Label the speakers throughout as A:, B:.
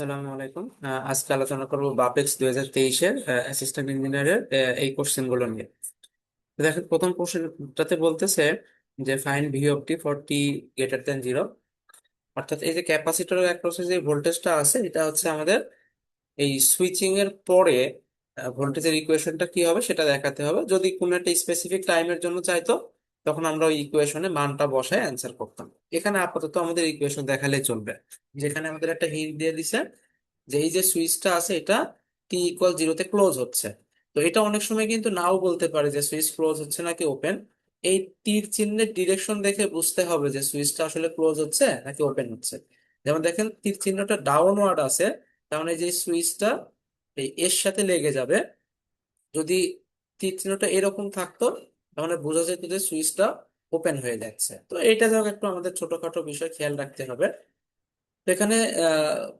A: আসসালামু আলাইকুম। আজকে আলোচনা করব বাপেক্স 2023-এর অ্যাসিস্ট্যান্ট ইঞ্জিনিয়ারের এই কোশ্চেন গুলো নিয়ে। তো দেখেন, প্রথম কোশ্চেনটাতে বলতেছে যে find V of T for T greater than zero. অর্থাৎ এই যে ক্যাপাসিটরের অ্যাক্রসে যে ভোল্টেজটা আছে, এটা হচ্ছে আমাদের এই সুইচিং এর পরে ভোল্টেজের ইকুয়েশনটা কি হবে সেটা দেখাতে হবে। যদি কোনো একটা স্পেসিফিক টাইমের জন্য চাইতো, তখন আমরা ওই ইকুয়েশনে মানটা বসায় অ্যান্সার করতাম। এখানে আপাতত আমাদের ইকুয়েশন দেখালে চলবে, যেখানে আমাদের একটা হিন্ট দিয়ে দিছে যে এই যে সুইচটা আছে এটা টি ইকুয়াল জিরোতে ক্লোজ হচ্ছে। তো এটা অনেক সময় কিন্তু নাও বলতে পারে যে সুইচ ক্লোজ হচ্ছে নাকি ওপেন। এই তীর চিহ্নের ডিরেকশন দেখে বুঝতে হবে যে সুইচটা আসলে ক্লোজ হচ্ছে নাকি ওপেন হচ্ছে। যেমন দেখেন, তীর চিহ্নটা ডাউনওয়ার্ড আছে, তার মানে যে সুইচটা এই এর সাথে লেগে যাবে। যদি তীর চিহ্নটা এরকম থাকতো, তার মানে বোঝা যেত যে সুইচটা ওপেন হয়ে যাচ্ছে। তো এইটা যাক একটু আমাদের ছোটখাটো বিষয় খেয়াল রাখতে হবে। তো এখানে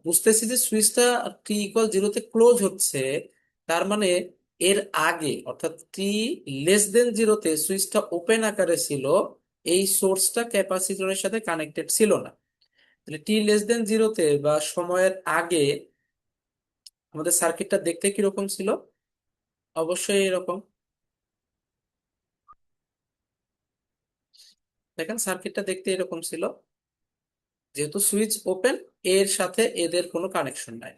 A: বুঝতেছি যে সুইচটা টি ইকুয়াল জিরোতে ক্লোজ হচ্ছে, তার মানে এর আগে অর্থাৎ টি লেস দেন জিরোতে সুইচটা ওপেন আকারে ছিল। এই সোর্সটা ক্যাপাসিটরের সাথে কানেক্টেড ছিল না। তাহলে টি লেস দেন জিরোতে বা সময়ের আগে আমাদের সার্কিটটা দেখতে কিরকম ছিল? অবশ্যই এরকম। দেখেন, সার্কিটটা দেখতে এরকম ছিল। যেহেতু সুইচ ওপেন, এর সাথে এদের কোনো কানেকশন নাই।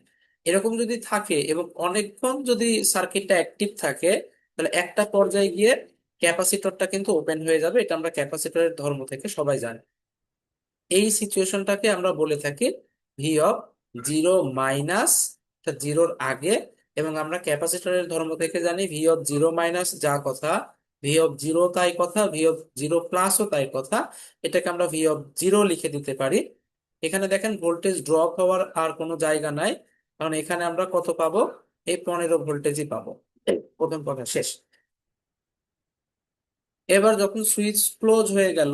A: এরকম যদি থাকে এবং অনেকক্ষণ যদি সার্কিটটা অ্যাক্টিভ থাকে, তাহলে একটা পর্যায়ে গিয়ে ক্যাপাসিটরটা কিন্তু ওপেন হয়ে যাবে। এটা আমরা ক্যাপাসিটরের ধর্ম থেকে সবাই জানি। এই সিচুয়েশনটাকে আমরা বলে থাকি ভি অফ জিরো মাইনাস, জিরোর আগে। এবং আমরা ক্যাপাসিটরের ধর্ম থেকে জানি ভি অফ জিরো মাইনাস যা কথা, ভি অফ জিরো তাই কথা, ভি অফ জিরো প্লাসও তাই কথা। এটাকে আমরা ভি অফ জিরো লিখে দিতে পারি। এখানে দেখেন, ভোল্টেজ ড্রপ হওয়ার আর কোনো জায়গা নাই, কারণ এখানে আমরা কত পাবো? এই 15 ভোল্টেজই পাবো। এই প্রথম কথা শেষ। এবার যখন সুইচ ক্লোজ হয়ে গেল,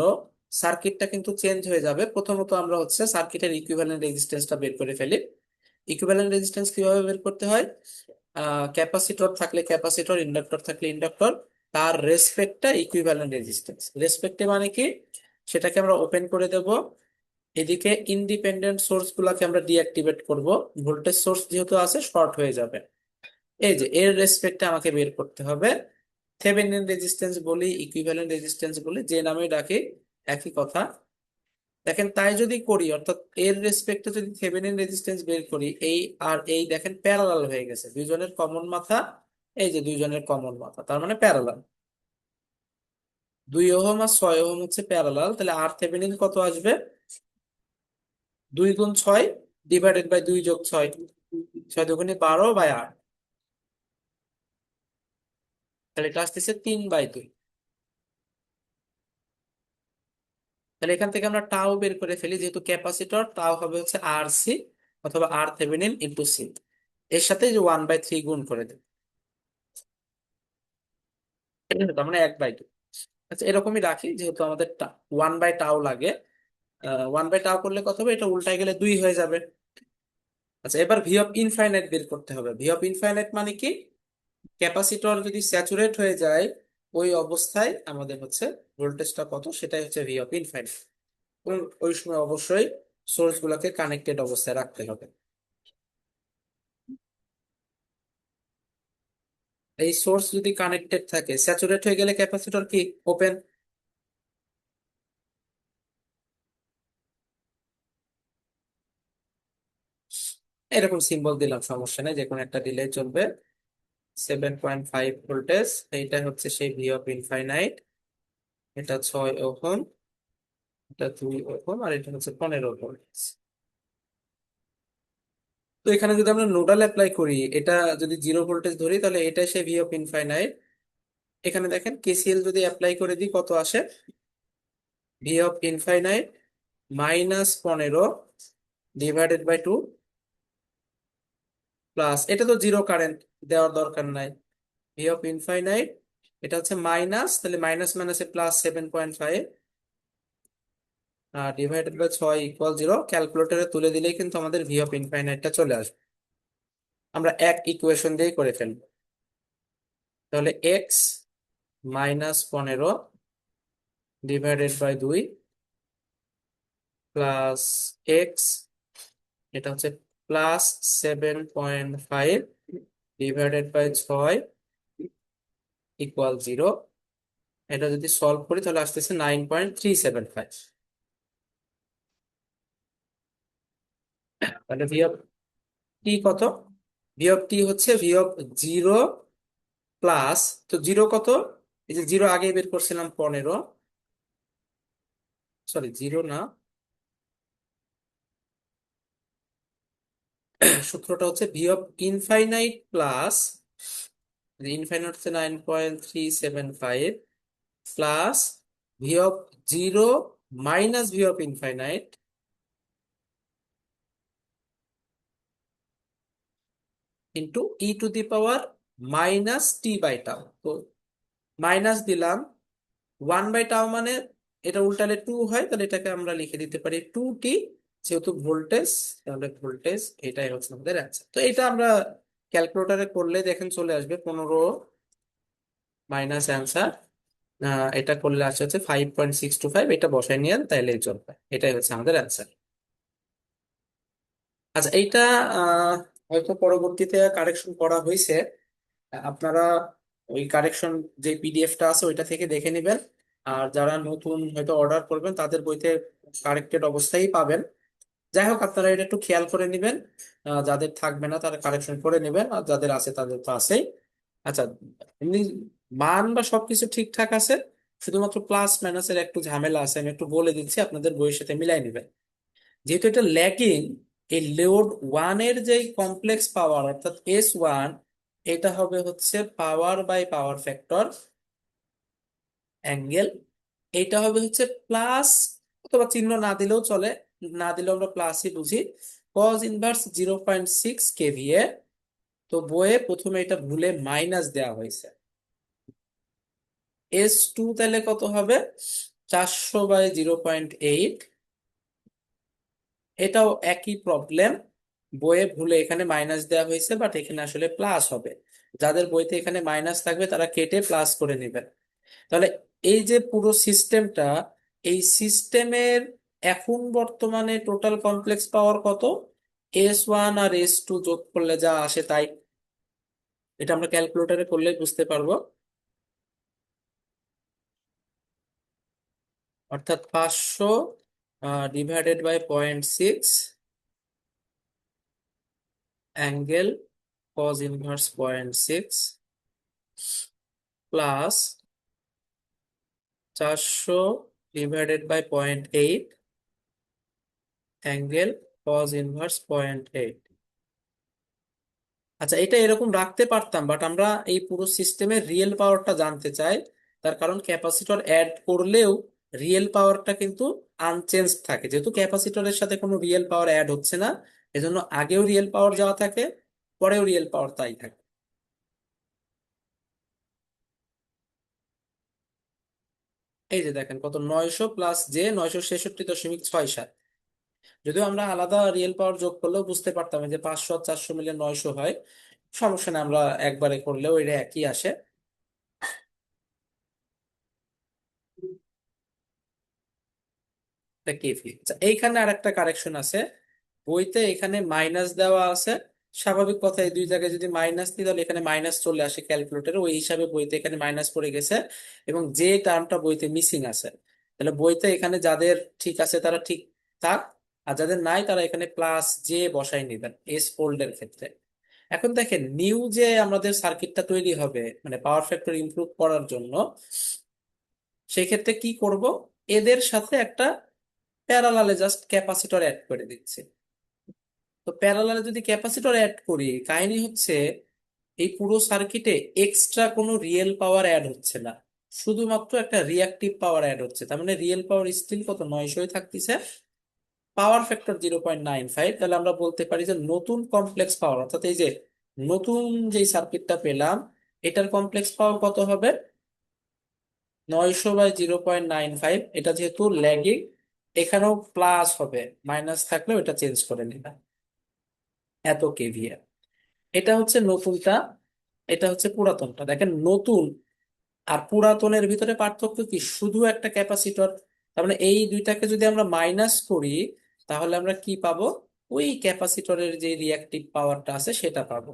A: সার্কিটটা কিন্তু চেঞ্জ হয়ে যাবে। প্রথমত আমরা হচ্ছে সার্কিটের ইকুইভ্যালেন্ট রেজিস্ট্যান্সটা বের করে ফেলি। ইকুইভ্যালেন্ট রেজিস্ট্যান্স কিভাবে বের করতে হয়? ক্যাপাসিটর থাকলে ক্যাপাসিটর, ইন্ডাক্টর থাকলে ইন্ডাক্টর, তার রেসপেক্টটা ইকুইভ্যালেন্ট রেজিস্ট্যান্স। রেসপেক্টে মানে কি? সেটাকে আমরা ওপেন করে দেব। এদিকে ইন্ডিপেন্ডেন্ট সোর্স গুলাকে আমরা ডিঅ্যাক্টিভেট করব। ভোল্টেজ সোর্স যেহেতু আছে, শর্ট হয়ে যাবে। এই যে এর রেসপেক্টে আমাকে বের করতে হবে। থেভেনিন রেজিস্ট্যান্স বলি, ইকুইভ্যালেন্ট রেজিস্ট্যান্স বলি, যে নামে ডাকি একই কথা। দেখেন, তাই যদি করি অর্থাৎ এর রেসপেক্টে যদি থেভেনিন রেজিস্ট্যান্স বের করি, এই আর এই দেখেন প্যারালাল হয়ে গেছে, দুইজনের কমন মাথা। এই যে দুইজনের কমন মাথা, তার মানে প্যারালাল। 2 ওহম আর 6 ওহম হচ্ছে প্যারালাল, তাহলে আর থেভেনিন কত আসবে? 2 গুণ 6 ডিভাইডেড বাই 2 যোগ 6। 6 দুগুণে 12/8। তাহলে এটা আসতেছে 3/2। তাহলে এখান থেকে আমরা টাও বের করে ফেলি, যেহেতু ক্যাপাসিটর টাও হবে হচ্ছে আর সি অথবা আর থেভেনিন ইন্টু সি। এর সাথে যে 1/3 গুণ করে দেব, তার মানে 1/2। আচ্ছা, এরকমই রাখি, যেহেতু আমাদের 1/টাও লাগে। 1/টাও করলে কত হবে? এটা উল্টায় গেলে 2 হয়ে যাবে। আচ্ছা, এবার ভি অফ ইনফাইনাইট বের করতে হবে। ভি অফ ইনফাইনাইট মানে কি? ক্যাপাসিটর যদি স্যাচুরেট হয়ে যায়, ওই অবস্থায় আমাদের হচ্ছে ভোল্টেজটা কত, সেটাই হচ্ছে ভি অফ ইনফাইনাইট। এবং ওই সময় অবশ্যই সোর্স গুলোকে কানেক্টেড অবস্থায় রাখতে হবে। এই সোর্স যদি কানেক্টেড থাকে, স্যাচুরেট হয়ে গেলে ক্যাপাসিটর কি ওপেন। এরকম সিম্বল দিলাম, সমস্যা নেই, যে কোনো একটা দিলে চলবে। 7.5 ভোল্টেজ, এইটা হচ্ছে সেই ভি অফ ইনফাইনাইট। এটা 6 ওহম, এটা 2 ওহম, আর এটা হচ্ছে 15 ভোল্ট। তো এখানে যদি আমরা নোডাল অ্যাপ্লাই করি, এটা যদি 0 ভোল্টেজ ধরি, তাহলে এটা সে ভি অফ ইনফাইনাইট। এখানে দেখেন, কেসিএল যদি অ্যাপ্লাই করে দিই, কত আসে? V of infinite -15 divided by 2 plus, এটা তো জিরো কারেন্ট, দেওয়ার দরকার নাই। ভি অফ ইনফাইনাইট, এটা হচ্ছে মাইনাস, তাহলে মাইনাস মাইনাসে প্লাস 7.5 ডিভাইডেড বাই 6 = 0। ক্যালকুলেটরে তুলে দিলেই কিন্তু আমাদের ভি অফ ইনফাইনাইটটা চলে আসবে। আমরা এক ইকুয়েশন দিয়ে করে ফেলবো। তাহলে X -15 divided by 2 plus X, এটা হচ্ছে প্লাস 7.5 ডিভাইডেড বাই 6 ইকুয়াল 0। এটা যদি সলভ করি তাহলে আসতেছে 9.375। তাহলে ভি অফ টি কত? ভি অফ টি হচ্ছে ভি অফ 0 প্লাস, তো 0 কত? এই যে 0 আগে বের করছিলাম 15, সরি 0 না, সূত্রটা হচ্ছে V of infinite plus, infinite হচ্ছে 9.375 plus V of 0 minus V of infinite into E to the power minus T by tau. তো মাইনাস দিলাম 1/τ, মানে এটা উল্টালে 2 হয়, তাহলে এটাকে আমরা লিখে দিতে পারি 2t, যেহেতু ভোল্টেজ, তাহলে ভোল্টেজ এটাই হচ্ছে আমাদের অ্যান্সার। তো এটা আমরা ক্যালকুলেটরে করলে দেখেন চলে আসবে 15 মাইনাস অ্যান্সার, এটা করলে আসছে হচ্ছে 5.625। এটা বসাই নিয়ে তাইলে চলবে, এটাই হচ্ছে আমাদের অ্যান্সার। আচ্ছা, এইটা আহ, হয়তো পরবর্তীতে কারেকশন করা হয়েছে, আপনারা ওই কারেকশন যে পিডিএফটা আছে ওইটা থেকে দেখে নেবেন। আর যারা নতুন হয়তো অর্ডার করবেন তাদের বইতে কারেক্টেড অবস্থায় পাবেন। যাই হোক, আপনারা এটা একটু খেয়াল করে নেবেন, যাদের থাকবে না তারা কারেকশন করে নেবেন, আর যাদের আছে তাদের তো আছেই। আচ্ছা, এমনি মান বা সবকিছু ঠিকঠাক আছে, শুধুমাত্র প্লাস মাইনাসের একটু ঝামেলা আছে, আমি একটু বলে দিচ্ছি, আপনাদের বইয়ের সাথে মিলাই নেবেন। যেহেতু এটা ল্যাগিং, এই লোড ওয়ানের যে কমপ্লেক্স পাওয়ার অর্থাৎ S1, এটা হবে হচ্ছে power by power factor angle, এটা হবে হচ্ছে প্লাস, অথবা চিহ্ন না দিলেও চলে, না দিলেও আমরা প্লাসই বুঝি, কজ ইনভার্স 0.6 kVA। তো বইয়ে প্রথমে এটা ভুলে মাইনাস দেওয়া হয়েছে। S2 তাহলে কত হবে? 400/0.8। এটাও একই প্রবলেম, বইয়ে ভুলে এখানে মাইনাস দেওয়া হয়েছে, বাট এখানে আসলে প্লাস হবে। যাদের বইতে এখানে মাইনাস থাকবে তারা কেটে প্লাস করে নেবেন। তাহলে এই যে পুরো সিস্টেমটা, এই সিস্টেমের এখন বর্তমানে টোটাল কমপ্লেক্স পাওয়ার কত? S1 আর S2 যোগ করলে যা আসে তাই, এটা আমরা ক্যালকুলেটরে করলে বুঝতে পারবো। অর্থাৎ 500 divided by 0.6 angle cos inverse 0.6 plus 400 divided by 0.8 angle cos inverse 0.8। আচ্ছা, এটা এরকম রাখতে পারতাম, বাট আমরা এই পুরো সিস্টেমের রিয়েল পাওয়ারটা জানতে চাই। তার কারণ ক্যাপাসিটর অ্যাড করলেও রিয়েল পাওয়ারটা কিন্তু আনচেঞ্জ থাকে, যেহেতু ক্যাপাসিটরের সাথে কোনো রিয়েল পাওয়ার অ্যাড হচ্ছে না, এজন্য আগেও রিয়েল পাওয়ার যাওয়া থাকে, পরেও রিয়েল পাওয়ার তাই থাকে। এই যে দেখেন কত, 900 প্লাস যে 966.67। যদিও আমরা আলাদা রিয়েল পাওয়ার যোগ করলেও বুঝতে পারতাম যে 500 আর 400 মিলে 900 হয়, সমস্যা নেই, আমরা একবারে করলেও এটা একই আসে। এটা কেভি। আচ্ছা, এইখানে আর একটা কারেকশন আছে, বইতে এখানে মাইনাস দেওয়া আছে। স্বাভাবিক কথা, এই দুই জায়গায় যদি মাইনাস দিই তাহলে এখানে মাইনাস চলে আসে ক্যালকুলেটরে, ওই হিসাবে বইতে এখানে মাইনাস পড়ে গেছে, এবং যে টার্মটা বইতে মিসিং আছে। তাহলে বইতে এখানে যাদের ঠিক আছে তারা ঠিক থাক, আর যাদের নাই তারা এখানে প্লাস জে বসাই নেবেন এস ফোল্ডের ক্ষেত্রে। এখন দেখেন, নিউ যে আমাদের সার্কিটটা তৈরি হবে মানে পাওয়ার ফ্যাক্টর ইমপ্রুভ করার জন্য, সেই ক্ষেত্রে কি করব? এদের সাথে একটা প্যারালালে জাস্ট ক্যাপাসিটর অ্যাড করে দিচ্ছি। তো প্যারালালে যদি ক্যাপাসিটর অ্যাড করি, কাহিনী হচ্ছে এই পুরো সার্কিটে এক্সট্রা কোনো রিয়েল পাওয়ার অ্যাড হচ্ছে না, শুধুমাত্র একটা রিয়াক্টিভ পাওয়ার অ্যাড হচ্ছে। তার মানে রিয়েল পাওয়ার স্টিল কত, 900 থাকতেছে, পাওয়ার ফ্যাক্টর 0.95। তাহলে আমরা বলতে পারি যে নতুন কমপ্লেক্স পাওয়ার, অর্থাৎ এই যে নতুন যে সার্কিটটা পেলাম, এটার কমপ্লেক্স পাওয়ার কত হবে? 900/0.95। এটা যেহেতু ল্যাগিং, এখানেও প্লাস হবে, মাইনাস থাকলেও এটা চেঞ্জ করে নিলাম, এত কেভিএ। এটা হচ্ছে নতুনটা, এটা হচ্ছে পুরাতনটা। দেখেন, নতুন আর পুরাতনের ভিতরে পার্থক্য কি? শুধু একটা ক্যাপাসিটর। তার মানে এই দুইটাকে যদি আমরা মাইনাস করি তাহলে আমরা কি পাবো? ওই ক্যাপাসিটরের যে রিয়াক্টিভ পাওয়ারটা আছে সেটা পাবো।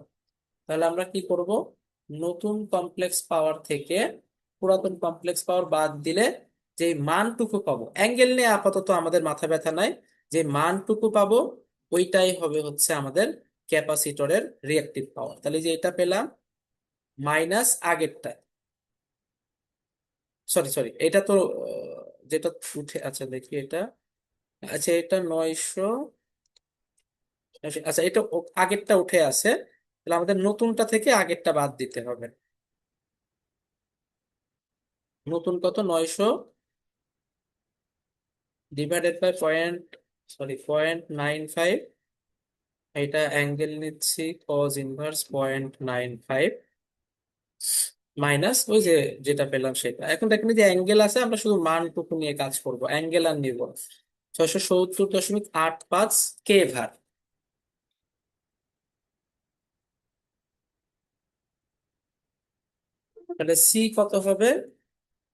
A: তাহলে আমরা কি করব, নতুন কমপ্লেক্স পাওয়ার থেকে পুরাতন কমপ্লেক্স পাওয়ার বাদ দিলে যে মানটুকু পাবো, অ্যাঙ্গেল নিয়ে আপাতত আমাদের মাথা ব্যথা নাই, যে মানটুকু পাবো ওইটাই হবে হচ্ছে আমাদের ক্যাপাসিটরের রিয়াক্টিভ পাওয়ার। তাহলে যে এটা পেলাম মাইনাস আগেরটা, সরি সরি এটা তো যেটা উঠে, আচ্ছা দেখি এটা, আচ্ছা এটা 900, আচ্ছা এটা আগেরটা উঠে আছে, তাহলে আমাদের নতুনটা থেকে আগেরটা বাদ দিতে হবে। নতুন কত, 900 ডিভাইডেড বাই পয়েন্ট, সরি 0.95, এটা অ্যাঙ্গেল নিচ্ছি কজ ইনভার্স 0.95 মাইনাস ওই যে যেটা পেলাম সেটা। এখন দেখেন যে অ্যাঙ্গেল আছে, আমরা শুধু মানটুকু নিয়ে কাজ করব, অ্যাঙ্গেল আর নিব 670.85 কে ভার। তাহলে সি কত হবে,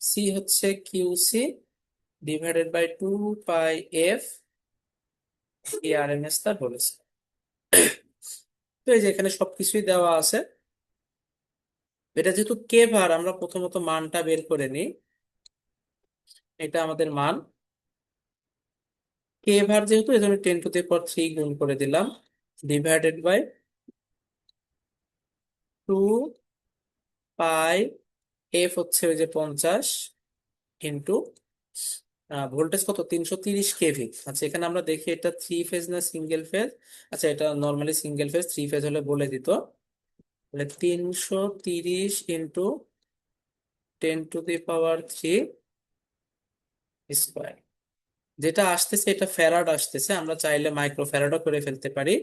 A: সি হচ্ছে QC divided by 2 pi F, RMS তা বলেছে। তো এই যে এখানে সবকিছুই দেওয়া আছে। এটা যেহেতু কে ভার, আমরা প্রথমত মানটা বের করে নিই। এটা আমাদের মান কে ভার, যেহেতু এখানে 10⁻³ গুণ করে দিলাম, ডিভাইডেড বাই 2 পাই এফ হচ্ছে ওই যে 50 ইন্টু ভোল্টেজ কত, 330 কেভি। আচ্ছা এখানে আমরা দেখি এটা থ্রি ফেজ না সিঙ্গেল ফেজ। আচ্ছা এটা normally single phase, three phase হলে বলে দিত। তাহলে 330 × 10⁻³ যেটা আসতেছে এটা ফ্যারাড আসতেছে, আমরা চাইলে মাইক্রো ফ্যারাডও করে ফেলতে পারি।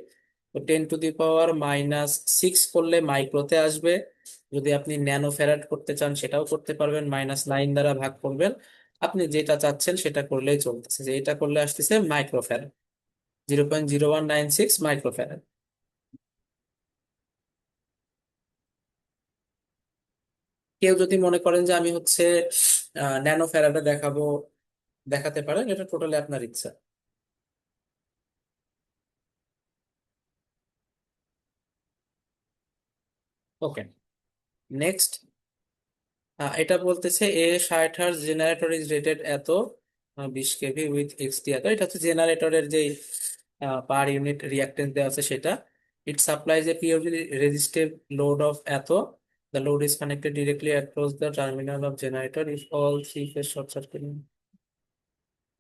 A: তো 10⁻⁻6 করলে মাইক্রোতে আসবে। যদি আপনি ন্যানো ফ্যারাড করতে চান সেটাও করতে পারবেন, -9 দ্বারা ভাগ করবেন। আপনি যেটা চাচ্ছেন সেটা করলেই চলতেছে, যে এটা করলে আসতেছে মাইক্রো ফ্যারাড, 0.0196 মাইক্রো ফ্যারাড। কেউ যদি মনে করেন যে আমি হচ্ছে ন্যানো ফ্যারাডে দেখাবো, দেখাতে পারেন, এটা টোটালি আপনার ইচ্ছা। ওকে, নেক্সট। এটা বলতেছে এ 60 হার্জ জেনারেটর ইজ রেটেড এত 20 কেভি উইথ এক্সটি এত, এটা হচ্ছে জেনারেটরের যে পার ইউনিট রিয়াক্টেন্স দেওয়া আছে সেটা। It supplies a purely resistive load of এত, the load is connected directly across the terminal of generator if all three phase short circuit.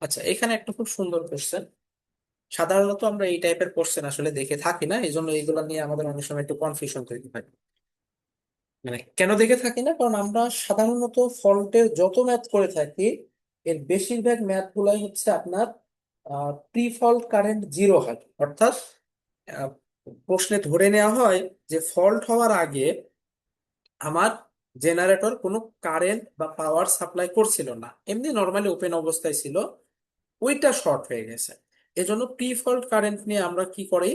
A: আচ্ছা এখানে একটা খুব সুন্দর কোশ্চেন। সাধারণত আমরা এই টাইপের কোশ্চেন আসলে দেখে থাকি না, এই জন্য এইগুলো নিয়ে আমাদের অনেক সময় একটু কনফিউশন তৈরি হয়। মানে কেন দেখে থাকি না, কারণ আমরা সাধারণত ফল্টের যত ম্যাথ করে থাকি এর বেশিরভাগ ম্যাথ গুলাই হচ্ছে আপনার প্রি ফল্ট কারেন্ট জিরো হয়। অর্থাৎ আহ, প্রশ্নে ধরে নেওয়া হয় যে ফল্ট হওয়ার আগে আমার জেনারেটর কোনো কারেন্ট বা পাওয়ার সাপ্লাই করছিল না, এমনি নর্মালি ওপেন অবস্থায় ছিল, ওইটা শর্ট হয়ে গেছে। এজন্য প্রি ফল্ট কারেন্ট নিয়ে আমরা কি করি,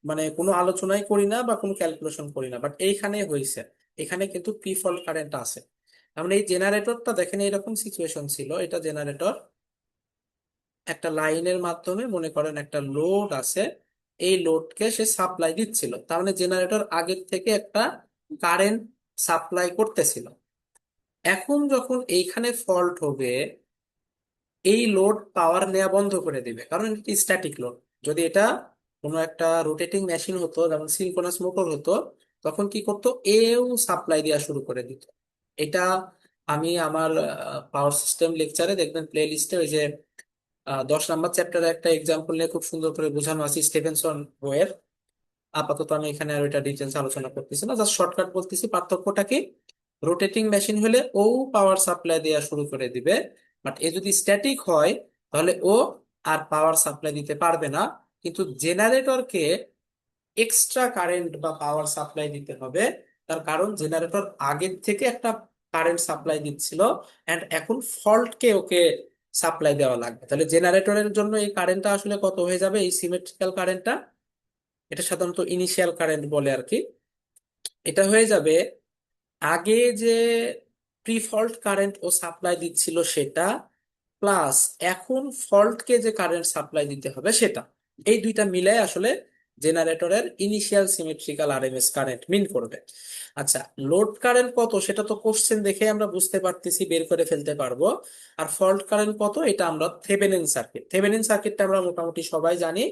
A: মানে কোনো আলোচনাই করি না বা কোনো ক্যালকুলেশন করি না, বাট এইখানে হয়েছে, এখানে কিন্তু প্রি ফল্ট কারেন্ট আছে। আমরা এই জেনারেটরটা দেখেন এরকম সিচুয়েশন ছিল, এটা জেনারেটর একটা লাইনের মাধ্যমে মনে করেন একটা লোড আছে, এই লোডকে সে সাপ্লাই দিচ্ছিল, তার মানে জেনারেটর আগের থেকে একটা কারেন্ট সাপ্লাই করতেছিল। এখন যখন এইখানে ফল্ট হবে, এই লোড পাওয়ার নেওয়া বন্ধ করে দিবে, কারণ এটি স্ট্যাটিক লোড। যদি এটা কোনো একটা রোটেটিং মেশিন হতো, যেমন সিনক্রোনাস মোটর হতো, তখন কি করতো, এও সাপ্লাই দেওয়া শুরু করে দিত। এটা আমি আমার পাওয়ার সিস্টেম লেকচারে দেখবেন প্লে লিস্টে ওই যে 10 নম্বর চ্যাপ্টারে একটা এক্সাম্পল নিয়ে খুব সুন্দর করে বোঝানো আছে স্টিভেনসন বইয়ের। আপাতত আমি এখানে আর ওইটা ডিটেলস আলোচনা করতেছি না, জাস্ট শর্টকাট বলতেছি পার্থক্যটা কি। রোটেটিং মেশিন হলে ও পাওয়ার সাপ্লাই দেওয়া শুরু করে দিবে, বাট এ যদি স্ট্যাটিক হয় তাহলে ও আর পাওয়ার সাপ্লাই দিতে পারবে না। কিন্তু জেনারেটরকে এক্সট্রা কারেন্ট বা পাওয়ার সাপ্লাই দিতে হবে, তার কারণ জেনারেটর আগের থেকে একটা কারেন্ট সাপ্লাই দিচ্ছিল, এন্ড এখন ফল্টকে ওকে সাপ্লাই দেওয়া লাগবে। তাহলে জেনারেটরের জন্য এই কারেন্টটা আসলে কত হয়ে যাবে, এই সিমেট্রিক্যাল কারেন্টটা, এটা সাধারণত ইনিশিয়াল কারেন্ট বলে আর কি, এটা হয়ে যাবে আগে যে প্রি ফল্ট কারেন্ট ও সাপ্লাই দিচ্ছিল সেটা, প্লাস এখন ফল্টকে যে কারেন্ট সাপ্লাই দিতে হবে সেটা। এই দুইটা মিলে আসলে জেনারেটরের ইনিশিয়াল সিমেট্রিক্যাল আরএমএস কারেন্ট মিন করবে। আচ্ছা, লোড কারেন্ট কত সেটা তো কোশ্চেন দেখে আমরা বুঝতে পারতেছি, বের করে ফেলতে পারবো। আর ফল্ট কারেন্ট কত এটা আমরা থেভেনিন সার্কিটটা আমরা মোটামুটি সবাই জানি।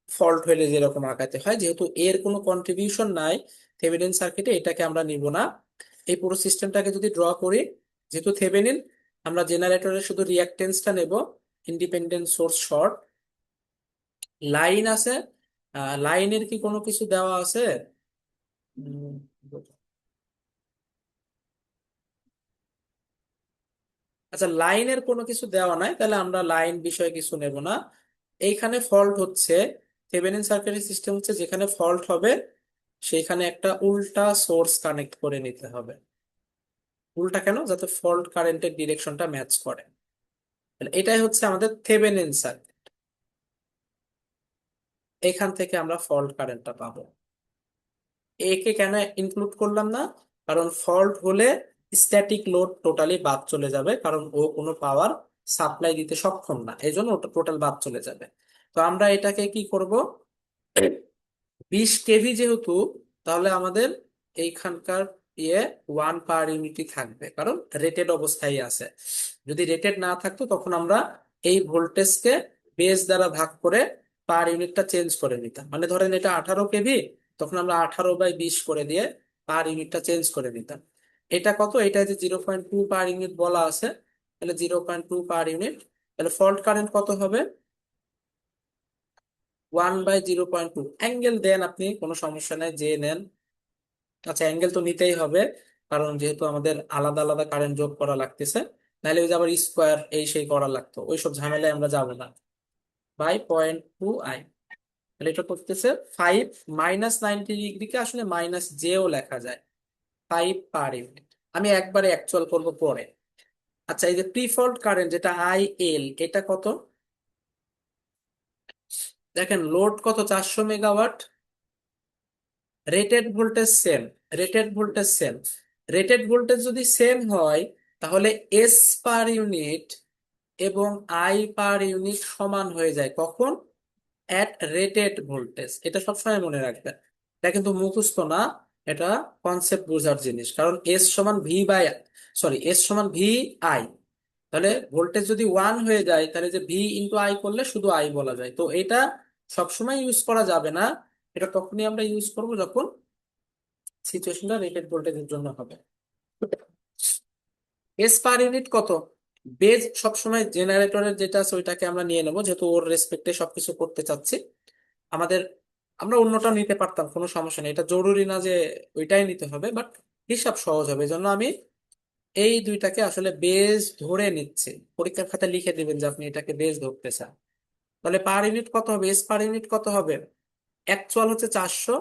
A: ফল্ট হলে যেরকম আঁকাতে হয়, যেহেতু এর কোনো কন্ট্রিবিউশন নাই থেভেনিন সার্কিটে, এটাকে আমরা নিব না। এই পুরো সিস্টেমটাকে যদি ড্র করি, যেহেতু থেভেনিন, আমরা জেনারেটরের শুধু রিয়াকটেন্সটা নেব। ইন্ডিপেন্ডেন্ট সোর্স শর্ট, লাইন আছে। লাইনের কি কোনো কিছু দেওয়া আছে? উম, আচ্ছা, লাইনের কোনো কিছু দেওয়া নাই, তাহলে আমরা লাইন বিষয়ে কিছু নেব না। এইখানে ফল্ট হচ্ছে, থেভেনিন সার্কিটের সিস্টেম হচ্ছে যেখানে ফল্ট হবে সেইখানে একটা উল্টা সোর্স কানেক্ট করে নিতে হবে। উল্টা কেন? যাতে ফল্ট কারেন্টের ডিরেকশনটা ম্যাচ করে। তাহলে এটাই হচ্ছে আমাদের থেভেনিন সার্কিট। এখান থেকে আমরা ফল্ট কারেন্টটা পাবো। একে কেন ইনক্লুড করলাম না? কারণ ফল্ট হলে স্ট্যাটিক লোড টোটালি বাদ চলে যাবে, কারণ ও কোনো পাওয়ার সাপ্লাই দিতে সক্ষম না, এই জন্য ওটা টোটাল বাদ চলে যাবে। তো আমরা এটাকে কি করব, 20 কেভি যেহেতু, তাহলে আমাদের এইখানকার ইয়ে 1 পার ইউনিটই থাকবে, কারণ রেটেড অবস্থায় আছে। যদি রেটেড না থাকতো তখন আমরা এই ভোল্টেজকে বেস দ্বারা ভাগ করে পার ইউনিটটা চেঞ্জ করে নিতাম। মানে ধরেন এটা 18 কেভি, তখন আমরা 18/20 করে দিয়ে পার ইউনিটটা চেঞ্জ করে নিতাম। এটা কত? এটা যে 0.2 পার ইউনিট বলা আছে, তাহলে 0.2 পার ইউনিট। তাহলে ফল্ট কারেন্ট কত হবে? 1/0.2। অ্যাঙ্গেল দেন আপনি, কোনো সমস্যা নেই, যে নেন। আচ্ছা, অ্যাঙ্গেল তো নিতেই হবে, কারণ যেহেতু আমাদের আলাদা আলাদা কারেন্ট যোগ করা লাগতেছে, নাহলে ওই যে আবার স্কোয়ার এই সেই করা লাগতো, ওইসব ঝামেলায় আমরা যাবো না। বাই 0.2 আই, তাহলে এটা করতেছে 5। -90 ডিগ্রিকে আসলে -j ও লেখা যায়, 5 পার ইউনিট। আমি একবারে অ্যাকচুয়াল করব পরে। আচ্ছা, এই যে প্রিফল্ট কারেন্ট যেটা IL, এটা কত? দেখেন লোড কত, 400 megawatt. Rated voltage same, rated voltage same. Rated voltage যদি সেম হয়, তাহলে এস পার ইউনিট এবং আই পার ইউনিট সমান হয়ে যায় কখন? At rated voltage. এটা সবসময় মনে রাখবেন, এটা কিন্তু মুখস্থ না, এটা কনসেপ্ট বোঝার জিনিস। কারণ এস সমান ভি বাই, সরি, এস সমান ভি আই। তাহলে ভোল্টেজ যদি 1 হয়ে যায়, তাহলে যে ভি ইন্টু আই করলে শুধু আই বলা যায়। তো এটা সবসময় ইউজ করা যাবে না, এটা তখনই আমরা ইউজ করব যখন সিচুয়েশনটা রেটেড ভোল্টেজের জন্য হবে। এস পার ইউনিট কত? বেজ সবসময় জেনারেটরের যেটা আছে ওইটাকে আমরা নিয়ে নেবো, যেহেতু ওর রেসপেক্টে সবকিছু করতে চাচ্ছি। আমাদের, আমরা অন্যটা নিতে পারতাম, কোনো সমস্যা নেই, এটা জরুরি না যে ওইটাই নিতে হবে, বাট হিসাব সহজ হবে, এই জন্য আমি এই দুইটাকে আসলে বেজ ধরে নিচ্ছি। পরীক্ষার খাতায় লিখে দিবেন যে আপনি এটাকে বেজ ধরতে চান। তাহলে পার ইউনিট কত হবে? এস পার ইউনিট কত হবে? অ্যাকচুয়াল হচ্ছে 400,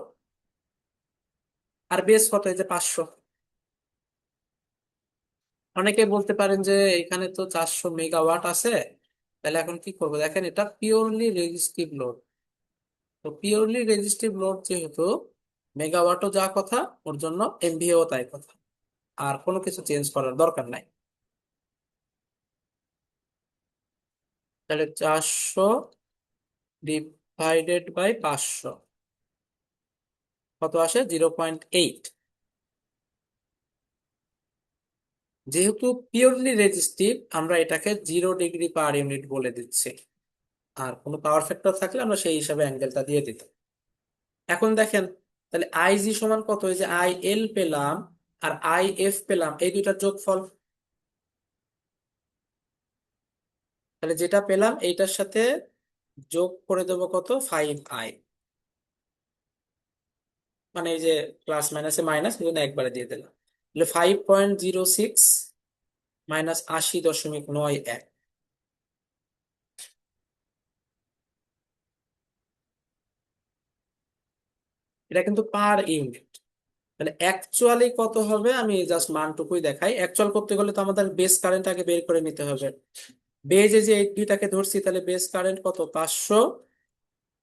A: আর বেস কত? এই যে 500। অনেকে বলতে পারেন যে এখানে তো 400 মেগাওয়াট আছে, তাহলে এখন কি করবো? দেখেন, এটা পিওরলি রেজিস্টিভ লোড। তো পিওরলি রেজিস্টিভ লোড যেহেতু, মেগাওয়াটও যা কথা, ওর জন্য এমভিও তাই কথা। আর কোনো কিছু চেঞ্জ করার দরকার নাই। তাহলে 400/500 কত আসে? 0.8। যেহেতু পিওরলি রেজিস্টিভ, আমরা এটাকে 0 ডিগ্রি পার ইউনিট বলে দিচ্ছি। আর কোনো পাওয়ার ফ্যাক্টর থাকলে আমরা সেই হিসাবে অ্যাঙ্গেলটা দিয়ে দিতাম। এখন দেখেন, তাহলে আইজি সমান কত? এই যে IL পেলাম আর IF পেলাম, এই দুইটার যোগফল। তাহলে যেটা পেলাম এইটার সাথে যোগ করে দেবো কত? 5I। মানে এই যে প্লাস মাইনাসে মাইনাস, এই জন্য একবারে দিয়ে দিলাম। তাহলে 5.06 -80.91। এটা কিন্তু পার ইউনিট। তাহলে অ্যাকচুয়ালি কত হবে? আমি জাস্ট মানটুকুই দেখাই। অ্যাকচুয়াল করতে গেলে তো আমাদের বেস কারেন্ট আগে বের করে নিতে হবে। বেজে যে এই দুইটাকে ধরছি, তাহলে বেস কারেন্ট কত? 500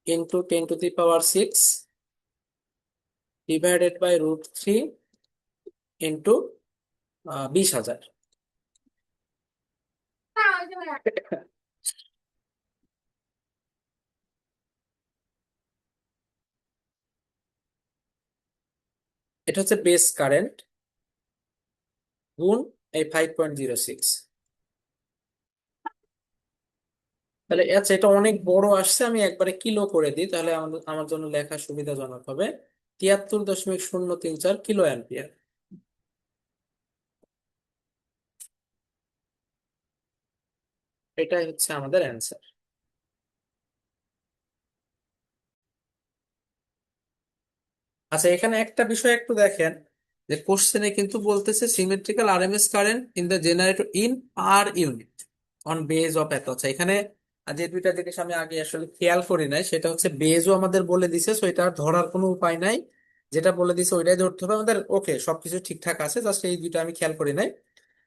A: ইন্টু 10⁶ ডিভাইডেড বাই √3 ইন্টু 20,000। এটা হচ্ছে বেস কারেন্ট গুণ এই 5.06। তাহলে আচ্ছা, এটা অনেক বড় আসছে, আমি একবারে কিলো করে দিই, তাহলে আমার আমার জন্য লেখা সুবিধাজনক হবে। 73.034 কিলো অ্যাম্পিয়ার, এটাই হচ্ছে আমাদের অ্যান্সার। আচ্ছা, এখানে একটা বিষয় একটু দেখেন, যে কোশ্চেনে কিন্তু বলতেছে symmetrical RMS current in the generator in per unit on base of এত। আচ্ছা, এখানে যে দুইটা জিনিস আমি আগে আসলে খেয়াল করি নাই, সেটা হচ্ছে বেজও আমাদের বলে দিছে, সো এটা আর ধরার কোনো উপায় নাই, যেটা বলে দিছে ওইটাই ধরতে হবে আমাদের। ওকে, সবকিছু ঠিকঠাক আছে, জাস্ট এই দুইটা আমি খেয়াল করি নাই।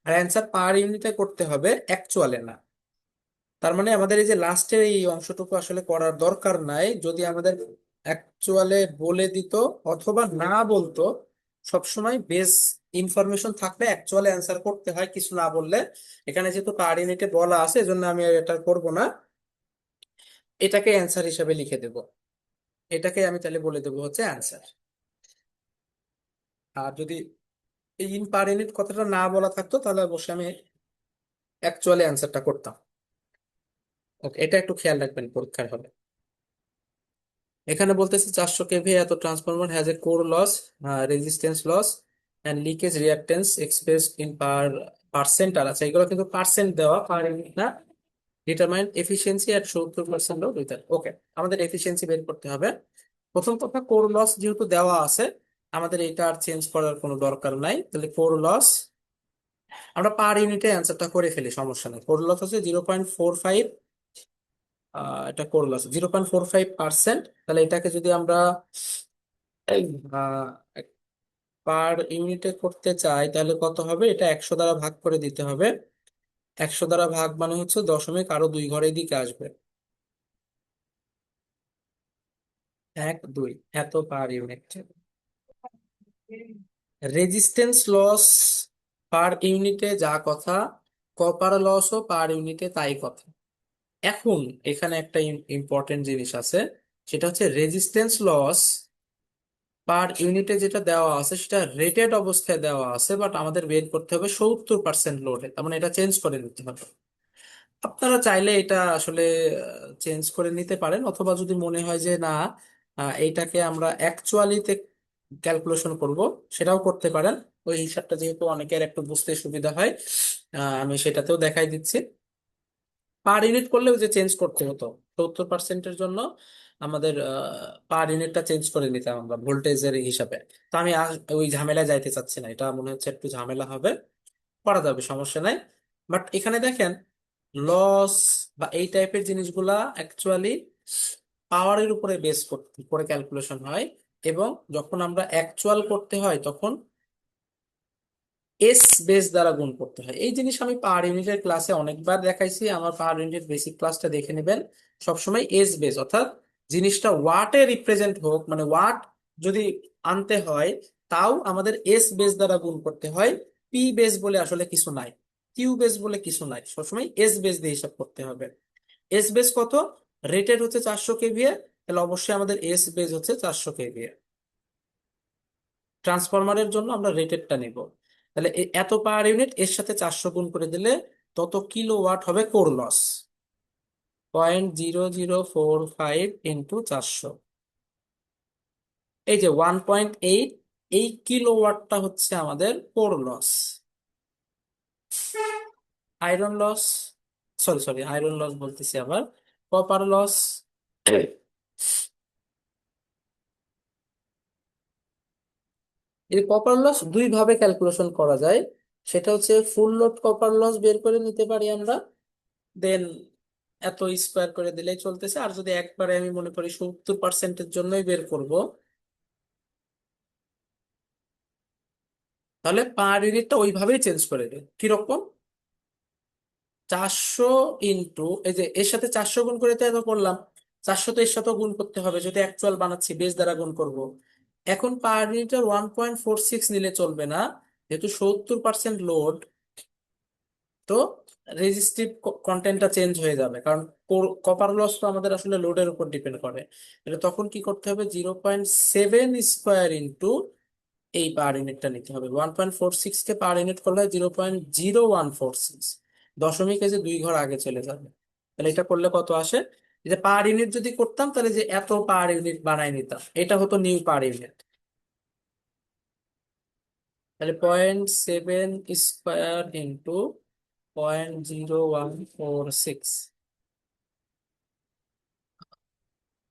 A: আর অ্যান্সার পার ইউনিটে করতে হবে, অ্যাকচুয়ালে না। তার মানে আমাদের এই যে লাস্টের এই অংশটুকু আসলে করার দরকার নাই, যদি আমাদের অ্যাকচুয়ালে বলে দিত অথবা না বলতো, সবসময় বেস ইনফরমেশন থাকলে অ্যাকচুয়ালি অ্যান্সার করতে হয়, কিছু না বললে। এখানে যেহেতু পার ইউনিটে বলা আছে, এজন্য আমি আর এটা করব না, এটাকে অ্যান্সার হিসেবে লিখে দেব। এটাকে আমি তাহলে বলে দেবো হচ্ছে অ্যান্সার। আর যদি এই ইন পার ইউনিট কথাটা না বলা থাকতো, তাহলে অবশ্যই আমি অ্যাকচুয়ালি অ্যান্সারটা করতাম। ওকে, এটা একটু খেয়াল রাখবেন পরীক্ষার হলে। এখানে বলতেছে 400 কেভি এত transformer has a core loss, resistance loss and leakage reactance expressed in percent. আর আচ্ছা, এগুলো কিন্তু পার্সেন্ট দেওয়া, পার ইউনিট না। Determine efficiency at 70% load with. Okay, আমাদের এফিসিয়েন্সি বের করতে হবে। প্রথম কথা, কোর লস যেহেতু দেওয়া আছে, আমাদের এটা আর চেঞ্জ করার কোনো দরকার নাই। তাহলে কোর লস আমরা পার ইউনিটে অ্যান্সারটা করে ফেলি, সমস্যা নেই। কোর লস হচ্ছে 0.45, এটা কোর লস 0.45%। তাহলে এটাকে যদি আমরা পার ইউনিটে করতে চাই, তাহলে কত হবে? এটা 100 দ্বারা ভাগ করে দিতে হবে। 100 দ্বারা ভাগ মানে হচ্ছে দশমিক আরো দুই ঘরের দিকে আসবে, 1 2 এত পার ইউনিট। রেজিস্ট্যান্স লস পার ইউনিটে যা কথা, কপার লসও পার ইউনিটে তাই কথা। এখন এখানে একটা ইম্পর্টেন্ট জিনিস আছে, সেটা হচ্ছে রেজিস্ট্যান্স লস পার ইউনিটে যেটা দেওয়া আছে, সেটা রেটেড অবস্থায় দেওয়া আছে, বাট আমাদের বের করতে হবে 70% লোডে, তার মানে এটা চেঞ্জ করে নিতে হবে। আপনারা চাইলে এটা আসলে চেঞ্জ করে নিতে পারেন, অথবা যদি মনে হয় যে না, এইটাকে আমরা অ্যাকচুয়ালিতে ক্যালকুলেশন করব, সেটাও করতে পারেন। ওই হিসাবটা যেহেতু অনেকের একটু বুঝতে সুবিধা হয়, আমি সেটাতেও দেখাই দিচ্ছি। পার ইউনিট করলেও যে চেঞ্জ করতে হতো 70%-এর জন্য, আমাদের পার ইউনিটটা চেঞ্জ করে নিতাম আমরা ভোল্টেজের হিসাবে। তো আমি ওই ঝামেলায় যাইতে চাচ্ছি না, এটা মনে হচ্ছে একটু ঝামেলা হবে। করা যাবে, সমস্যা নাই। বাট এখানে দেখেন, লস বা এই টাইপের জিনিসগুলা অ্যাকচুয়ালি পাওয়ারের উপরে বেস করে ক্যালকুলেশন হয়, এবং যখন আমরা অ্যাকচুয়াল করতে হয়, তখন এস বেস দ্বারা গুণ করতে হয়। এই জিনিস আমি পার ইউনিটের ক্লাসে অনেকবার দেখাইছি, আমার পার ইউনিটের বেসিক ক্লাসটা দেখে নেবেন। সবসময় এস বেস, অর্থাৎ জিনিসটা ওয়াটে রিপ্রেজেন্ট হোক, মানে ওয়াট যদি আনতে হয়, তাও আমাদের এস বেস দ্বারা গুণ করতে হয়। পি বেস বলে আসলে কিছু নাই, কিউ বেস বলে কিছু নাই, সবসময় এস বেস দিয়ে হিসাব করতে হবে। এস বেস কত? রেটেড হচ্ছে 400 কেভিএ, তাহলে অবশ্যই আমাদের এস বেস হচ্ছে 400 কেভিএ। ট্রান্সফরমারের জন্য আমরা রেটেডটা নিব। তাহলে এত পাওয়ার ইউনিট এর সাথে 400 গুণ করে দিলে তত কিলো ওয়াট হবে কোর লস। 0.0045 ইন্টু 400, এই যে 1.8, এই কিলো ওয়াটটা হচ্ছে আমাদের core loss. Iron loss, sorry sorry, iron loss বলতেছি আবার, কপার লস। এই কপার লস দুই ভাবে ক্যালকুলেশন করা যায়। সেটা হচ্ছে ফুল লোড কপার লস বের করে নিতে পারি আমরা, দেন এত স্কোয়ার করে দিলেই চলতেছে। আর যদি একবারে আমি মনে করি 70%-এর জন্যই বের করব, তাহলে পার ইউনিটটা ওইভাবেই চেঞ্জ করে দিই। কিরকম? 400 ইন্টু, এই যে এর সাথে 400 গুণ করে তো এত করলাম, 400 তো এর সাথে গুণ করতে হবে, যদি অ্যাকচুয়াল বানাচ্ছি বেস দ্বারা গুণ করব। এখন পার ইউনিটের 1.46 নিলে চলবে না, যেহেতু 70% লোড, তো রেজিস্টিভ কন্টেন্টটা চেঞ্জ হয়ে যাবে, কারণ কপার লস তো আমাদের আসলে লোডের উপর ডিপেন্ড করে। তাহলে তখন কি করতে হবে? 0.7 স্কোয়ার ইন্টু এই পার ইউনিটটা নিতে হবে। 1.46 কে পার ইউনিট করলে 0.0146, দশমিক এই যে দুই ঘর আগে চলে যাবে। তাহলে এটা করলে কত আসে? এই যে পার ইউনিট যদি করতাম তাহলে যে এত পার ইউনিট বানাই নিতাম, এটা হতো নিউ পার ইউনিট। তাহলে 0.7 স্কোয়ার ইন্টু 0.0146।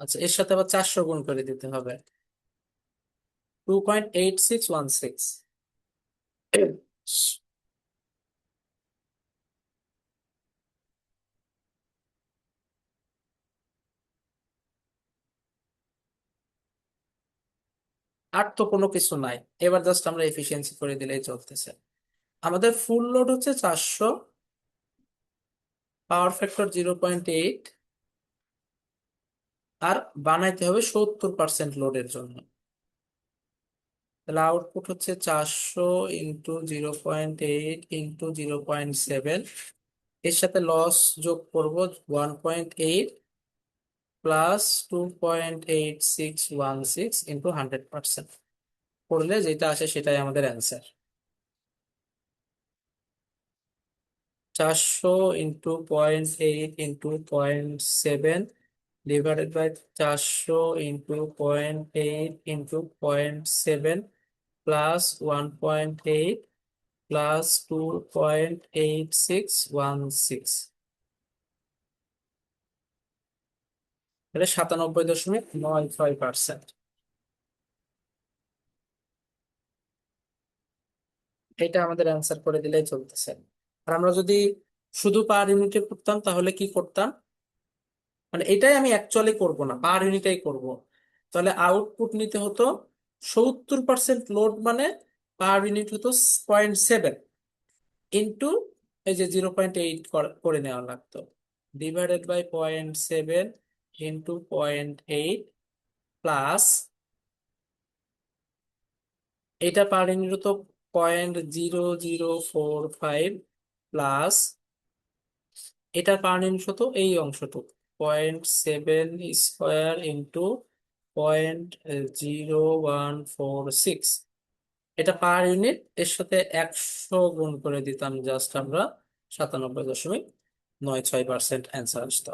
A: আচ্ছা, এর সাথে আবার 400 গুণ করে দিতে হবে, 2.8616। আর তো কোনো কিছু নাই, এবার জাস্ট আমরা এফিসিয়েন্সি করে দিলেই চলতেছে। আমাদের ফুল লোড হচ্ছে 400, পাওয়ার ফ্যাক্টর 0.8, আর বানাইতে হবে 70% লোডের জন্য। তাহলে আউটপুট হচ্ছে 400 ইন্টু 0.8 ইন্টু 0.7, এর সাথে লস যোগ করব 1.8 প্লাস 2.8616 ইন্টু 100%, করলে যেটা আসে সেটাই আমাদের answer. 400 into 0.8 into 0.7 divided by 400 into 0.8 into 0.7 plus 1.8 plus 2.8616, এটা 97.96%। এটা আমাদের অ্যান্সার করে দিলেই চলতেছে। আর আমরা যদি শুধু পার ইউনিটে করতাম তাহলে কি করতাম, মানে এটাই আমি অ্যাকচুয়ালি করব না, পার ইউনিটাই করব। তাহলে আউটপুট নিতে হতো 70% লোড, মানে পার ইউনিট হতো 0.7 ইন্টু এই যে 0.8 করে নেওয়া লাগতো, ডিভাইডেড বাই 0.7 ইন্টু 0.8 প্লাস, এটা পার ইউনিট হতো 0.0045 প্লাস, এটা পার ইউনিট হতো এই অংশটুকু 0.7 স্কোয়ার ইন্টু 0.0146, এটা পার ইউনিট, এর সাথে 100 গুণ করে দিতাম জাস্ট আমরা, 97.96% অ্যান্সার আসতো।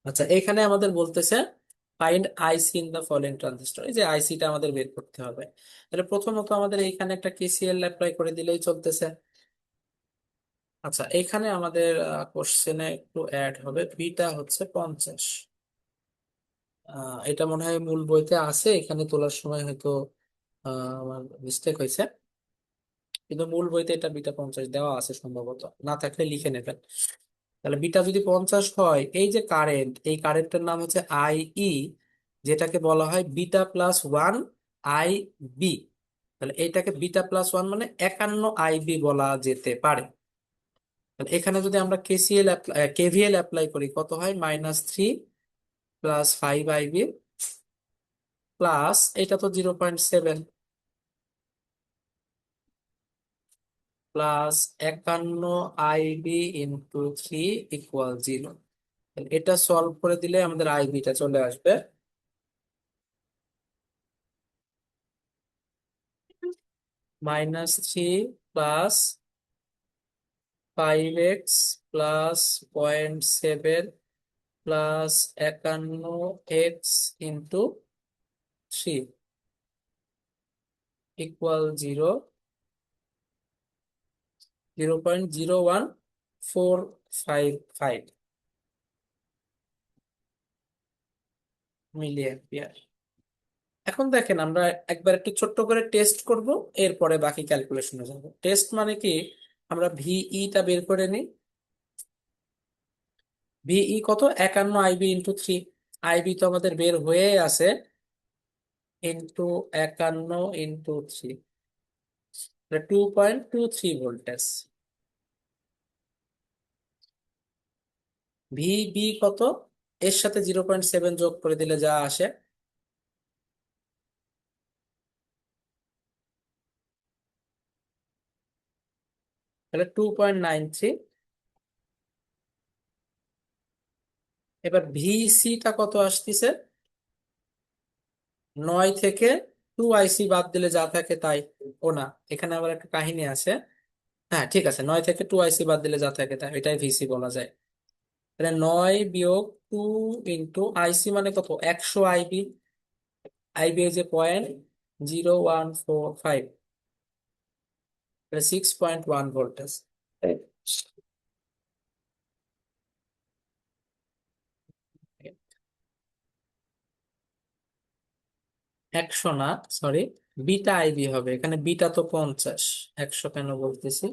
A: আচ্ছা, এখানে আমাদের বলতেছে find IC in the following transistor, এই যে আইসিটা আমাদের বের করতে হবে। তাহলে প্রথমত আমাদের এইখানে একটা কেসিএল অ্যাপ্লাই করে দিলেই চলতেছে। আচ্ছা, এখানে আমাদের কোশ্চেনে একটু অ্যাড হবে, বিটা হচ্ছে 50। এটা মনে হয় মূল বইতে আছে, এখানে তোলার সময় হয়তো আমার মিস্টেক হয়েছে, কিন্তু মূল বইতে এটা বিটা 50 দেওয়া আছে সম্ভবত, না থাকলে লিখে নেবেন। তাহলে বিটা যদি 50 হয়, এই যে কারেন্ট, এই কারেন্টের নাম হচ্ছে আইই, যেটাকে বলা হয় beta plus one I B. তাহলে এইটাকে বিটা প্লাস ওয়ান মানে 51 আইবি বলা যেতে পারে। তাহলে এখানে যদি আমরা কেসিএল কেভিএল অ্যাপ্লাই করি, কত হয়? -3 প্লাস 5 আইবি প্লাস, এটা তো 0.7 প্লাস 51 আইবি ইন্টু 3 ইকুয়াল 0। এটা সলভ করে দিলে আমাদের আইবিটা চলে আসবে -3 plus 5x plus 0.7 plus 51x into 3 equal 0.01455 milli ampere. এখন দেখেন, আমরা একবার একটু ছোট্ট করে টেস্ট করব, এরপরে বাকি ক্যালকুলেশনে যাব। টেস্ট মানে কি, আমরা ভিইটা বের করে নিই। ভিই কত? 51 আইবি ইন্টু 3, আইবি তো আমাদের বের হয়ে আছে, ইন্টু 51 ইন্টু 3, 2.23 ভোল্টেজ। ভিবি কত? এর সাথে 0.7 যোগ করে দিলে যা আসে, তাহলে 2.93। এবার ভিসিটা কত আসতেছে? নয় থেকে 2 আইসি বাদ দিলে যা থাকে তাই। ও না, এখানে আবার একটা কাহিনী আছে। হ্যাঁ ঠিক আছে, 9 থেকে 2 আইসি বাদ দিলে যা থাকে তাই, এটাই ভিসি বলা যায়। তাহলে 9 - 2 × আইসি মানে কত, 100 আইবি। আইবি যে 0.0145, 6.1 ভোল্টেজ। 100 না, সরি, বিটা আইবি হবে এখানে, বিটা তো 50, 100 কেন বলতেছি।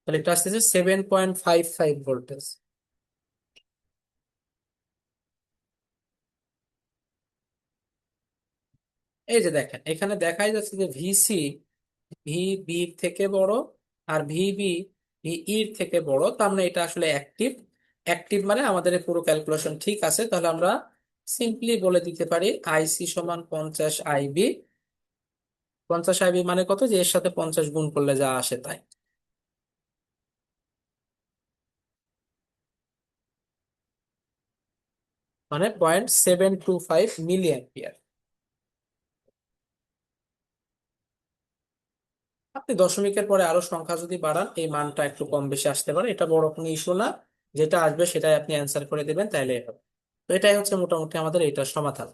A: তাহলে এটা আসতেছে 7.55 ভোল্টেজ। এই যে দেখেন, এখানে দেখাই যাচ্ছে যে ভিসি ভি বির থেকে বড়, আর ভিবি ভিইর থেকে বড়, তার মানে এটা আসলে অ্যাক্টিভ। অ্যাক্টিভ মানে আমাদের এই পুরো ক্যালকুলেশন ঠিক আছে, তাহলে আমরা সিম্পলি বলে দিতে পারি আইসি সমান 50 আইবি। 50 আইবি মানে কত, যে এর সাথে 50 গুণ করলে যা আসে তাই, মানে 0.725 মিলি অ্যাম্পিয়ার। আপনি দশমিকের পরে আরো সংখ্যা যদি বাড়ান, এই মানটা একটু কম বেশি আসতে পারে, এটা বড় কোনো ইস্যু না। যেটা আসবে সেটাই আপনি অ্যান্সার করে দেবেন, তাইলে হবে। তো এটাই হচ্ছে মোটামুটি আমাদের এইটার সমাধান।